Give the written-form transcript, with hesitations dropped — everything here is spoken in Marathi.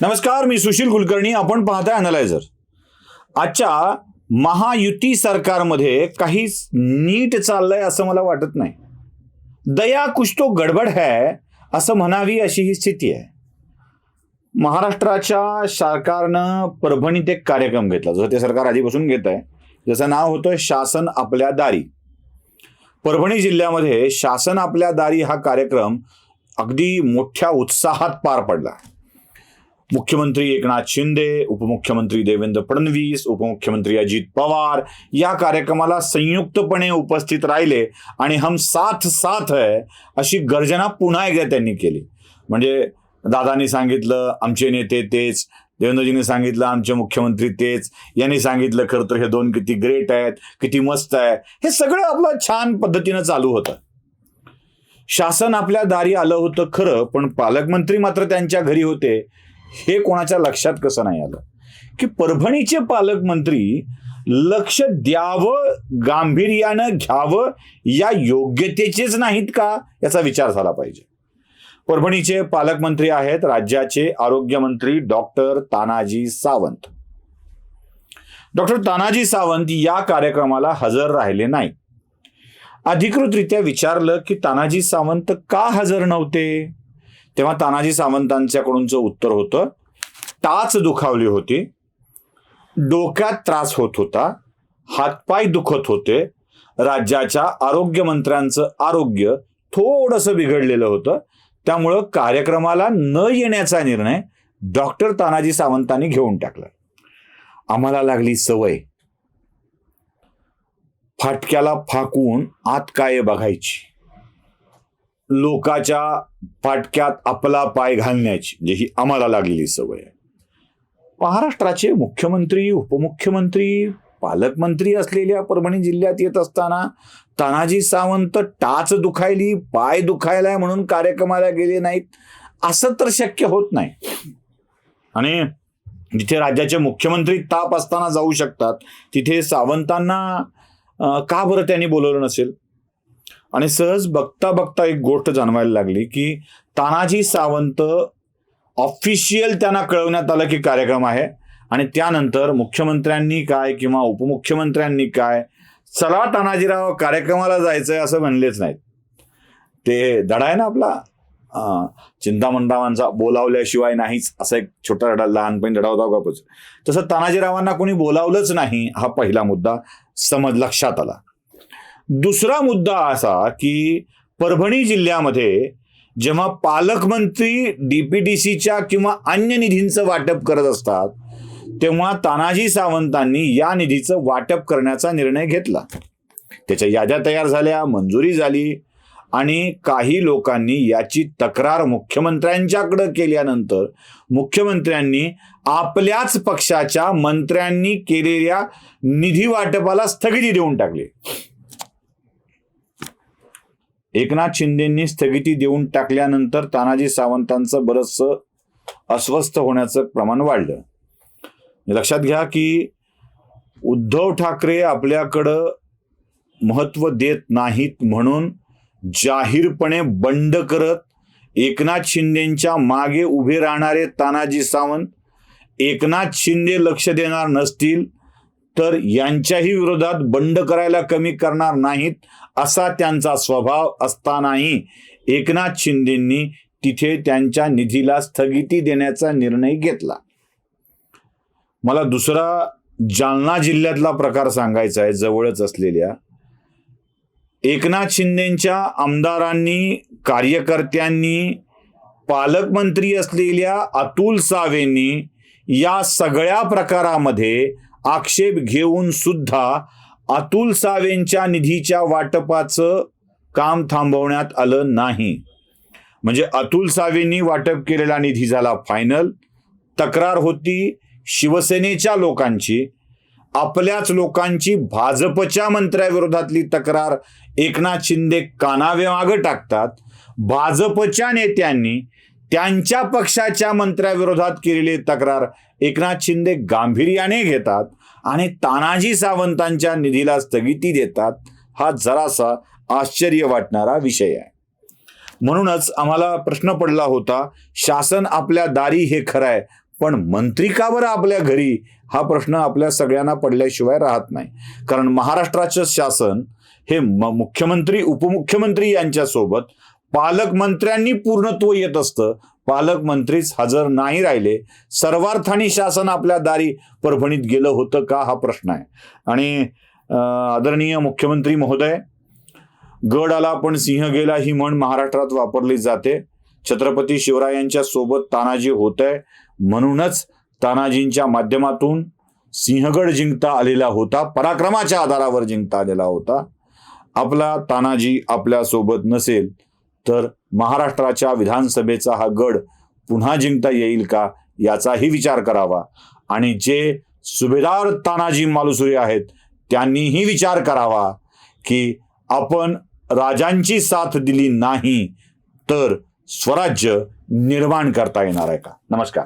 नमस्कार, मी सुशील कुलकर्णी. आपण पाहताय अॅनालायझर. आजच्या महायुती सरकारमध्ये काहीच नीट चाललंय असं मला वाटत नाही. दया कुछ तो गडबड है असं म्हणावी अशी ही स्थिती आहे. महाराष्ट्राच्या सरकारनं परभणीत एक कार्यक्रम घेतला, जसं ते सरकार आधीपासून घेत आहे, ज्याचं नाव होतं शासन आपल्या दारी. परभणी जिल्ह्यामध्ये शासन आपल्या दारी हा कार्यक्रम अगदी मोठ्या उत्साहात पार पडला. मुख्यमंत्री एकनाथ शिंदे, उपमुख्यमंत्री देवेंद्र फडणवीस, उपमुख्यमंत्री अजित पवार या कार्यक्रमाला संयुक्तपणे उपस्थित राहिले आणि हम साथ साथ है अशी गर्जना पुन्हा एकदा त्यांनी केली. म्हणजे दादांनी सांगितलं आमचे नेते तेच, देवेंद्रजींनी सांगितलं आमचे मुख्यमंत्री तेच, यांनी सांगितलं खरं तर हे दोन किती ग्रेट आहेत, किती मस्त आहे, हे सगळं आपलं छान पद्धतीनं चालू होतं. शासन आपल्या दारी आलं होतं खरं, पण पालकमंत्री मात्र त्यांच्या घरी होते हे कोणाच्या लक्षात कसं नाही आलं की परभणीचे पालकमंत्री लक्ष द्यावं, गांभीर्यानं घ्यावं या योग्यतेचेच नाहीत का याचा विचार झाला पाहिजे. परभणीचे पालकमंत्री आहेत राज्याचे आरोग्यमंत्री डॉक्टर तानाजी सावंत. डॉक्टर तानाजी सावंत या कार्यक्रमाला हजर राहिले नाही. अधिकृतरित्या विचारलं की तानाजी सावंत का हजर नव्हते, तेव्हा तानाजी सावंतांच्याकडूनचं उत्तर होतं टाच दुखावली होती, डोक्यात त्रास होत होता, हातपाय दुखत होते, राज्याच्या आरोग्यमंत्र्यांचं आरोग्य थोडंसं बिघडलेलं होतं, त्यामुळं कार्यक्रमाला न येण्याचा निर्णय डॉक्टर तानाजी सावंतांनी घेऊन टाकला. आम्हाला लागली सवय फाटक्याला फाकून आत काय बघायची, लोकाच्या फाटक्यात आपला पाय घालण्याची, म्हणजे ही आम्हाला लागलेली सवय आहे. महाराष्ट्राचे मुख्यमंत्री, उपमुख्यमंत्री, पालकमंत्री असलेल्या परभणी जिल्ह्यात येत असताना तानाजी सावंत टाच दुखायली, पाय दुखायलाय म्हणून कार्यक्रमाला गेले नाहीत असं तर शक्य होत नाही. आणि जिथे राज्याचे मुख्यमंत्री ताप असताना जाऊ शकतात तिथे सावंतांना का बरं त्यांनी बोलवलं नसेल. आणि सहज बघता बघता एक गोष्ट जाणवायला लागली की तानाजी सावंत ऑफिशियल त्यांना कळवण्यात आलं की कार्यक्रम आहे, आणि त्यानंतर मुख्यमंत्र्यांनी काय किंवा उपमुख्यमंत्र्यांनी काय चला तानाजीराव कार्यक्रमाला जायचंय असं म्हणलेच नाहीत. ते धडा आहे ना आपला चिंतामणरावांचा, बोलावल्याशिवाय नाहीच, असा एक छोटा धडा लहानपणी धडा होता बापच. तसं तानाजीरावांना कोणी बोलावलंच नाही हा पहिला मुद्दा लक्षात आला. दुसरा मुद्दा असा की परभणी जिल्ह्यामध्ये जेव्हा पालकमंत्री डीपीडीसीच्या किंवा अन्य निधींचं वाटप करत असतात तेव्हा तानाजी सावंतांनी या निधीचं वाटप करण्याचा निर्णय घेतला. त्याच्या याद्या तयार झाल्या, मंजुरी झाली, आणि काही लोकांनी याची तक्रार मुख्यमंत्र्यांच्याकडे केल्यानंतर मुख्यमंत्र्यांनी आपल्याच पक्षाच्या मंत्र्यांनी केलेल्या निधी वाटपाला स्थगिती देऊन टाकली. एकनाथ शिंदेंनी स्थगिती देऊन टाकल्यानंतर तानाजी सावंतांचं बरंचसं अस्वस्थ होण्याचं प्रमाण वाढलं. लक्षात घ्या की उद्धव ठाकरे आपल्याकडं महत्व देत नाहीत म्हणून जाहीरपणे बंड करत एकनाथ शिंदेंच्या मागे उभे राहणारे तानाजी सावंत एकनाथ शिंदे लक्ष देणार नसतील तर यांच्याही विरोधात बंड करायला कमी करणार नाहीत असा त्यांचा स्वभाव असतानाही एकनाथ शिंदेंनी तिथे त्यांच्या निधीला स्थगिती देण्याचा निर्णय घेतला. मला दुसरा जालना जिल्ह्यातला प्रकार सांगायचा आहे. जवळच असलेल्या एकनाथ शिंदेंच्या आमदारांनी, कार्यकर्त्यांनी, पालकमंत्री असलेल्या अतुल सावेंनी या सगळ्या प्रकारामध्ये आक्षेप घेऊन सुद्धा अतुल सावेंच्या निधीच्या वाटपाचं काम थांबवण्यात आलं नाही. म्हणजे अतुल सावेंनी वाटप केलेला निधी झाला फायनल. तक्रार होती शिवसेनेच्या लोकांची, आपल्याच लोकांची भाजपच्या मंत्र्याविरोधातली तक्रार एकनाथ शिंदे कानावे मागं टाकतात. भाजपच्या नेत्यांनी त्यांच्या पक्षाच्या मंत्र्याविरोधात केलेली तक्रार एकनाथ शिंदे गांभीर्याने घेतात आणि तानाजी सावंतांच्या निधीला स्थगिती देतात. हा जरासा आश्चर्य वाटणारा विषय आहे. म्हणूनच आम्हाला प्रश्न पडला होता, शासन आपल्या दारी हे खरं आहे, पण मंत्री का बरं आपल्या घरी, हा प्रश्न आपल्या सगळ्यांना पडल्याशिवाय राहत नाही. कारण महाराष्ट्राचं शासन हे मुख्यमंत्री उपमुख्यमंत्री यांच्यासोबत पालकमंत्र्यांनी पूर्णत्व येत असतं. पालकमंत्रीच हजर नाही राहिले, सर्वार्थाने शासन आपल्या दारी परभणीत गेलं होतं का, हा प्रश्न आहे. आणि आदरणीय मुख्यमंत्री महोदय, गड आला पण सिंह गेला ही म्हण महाराष्ट्रात वापरली जाते. छत्रपती शिवरायांच्या सोबत तानाजी होतंय, म्हणूनच तानाजींच्या माध्यमातून सिंहगड जिंकता आलेला होता, पराक्रमाच्या आधारावर जिंकता आलेला होता. आपला तानाजी आपल्या सोबत नसेल तर महाराष्ट्राच्या विधानसभेचा हा गड पुन्हा जिंकता येईल का, याचाही विचार करावा. आणि जे सुभेदार तानाजी मालुसरे आहेत त्यांनीही विचार करावा की आपण राजांची साथ दिली नाही तर स्वराज्य निर्माण करता येणार आहे का. नमस्कार.